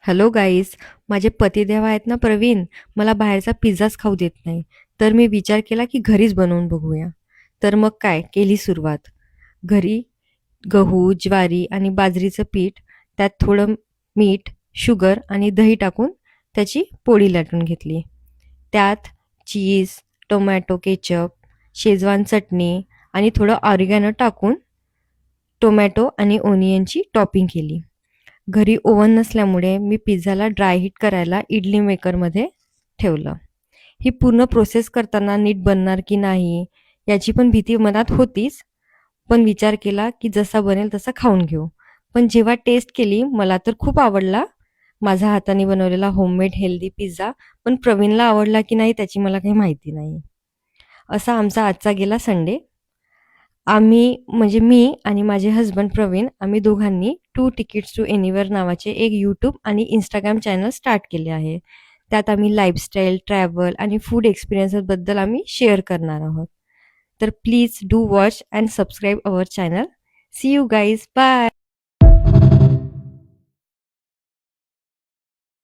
Hello guys, माझे पतिदेव आहेत ना प्रवीण, मला बाहेरचा पिझ्झाच खाऊ देत नाही. तर मी विचार केला की घरीच बनवून बघूया. तर मग काय केली सुरुवात. घरी गहू, ज्वारी आणि बाजरीचं पीठ, त्यात थोडं मीठ, शुगर आणि दही टाकून त्याची पोळी लाटून घेतली. त्यात चीज, टोमॅटो केचप, शेजवान चटणी आणि थोडं ऑरिगॅनो टाकून टोमॅटो आणि ओनियनची टॉपिंग केली. घरी ओव्हन नसल्यामुळे मी पिझ्झाला ड्राय हीट करायला इडली मेकरमध्ये ठेवलं. ही पूर्ण प्रोसेस करताना नीट बनणार की नाही याची पण भीती मनात होतीच. पण विचार केला की जसा बनेल तसा खाऊन घेऊ. पण जेव्हा टेस्ट केली मला तर खूप आवडला माझ्या हाताने बनवलेला होममेड हेल्दी पिझ्झा. पण प्रवीणला आवडला की नाही त्याची मला काही माहिती नाही. असा आमचा आजचा गेला संडे. आम्ही म्हणजे मी आणि माझे हसबंड प्रवीण आम्ही दोघांनी टू तिकीट्स टू एनिवेअर नावाचे एक यूट्यूब आणि इंस्टाग्राम चॅनल स्टार्ट केले आहे. त्यात आम्ही लाईफस्टाईल, ट्रॅव्हल आणि फूड एक्सपिरियन्सेसबद्दल आम्ही शेअर करणार आहोत. तर please do watch and subscribe our channel. See you guys. Bye.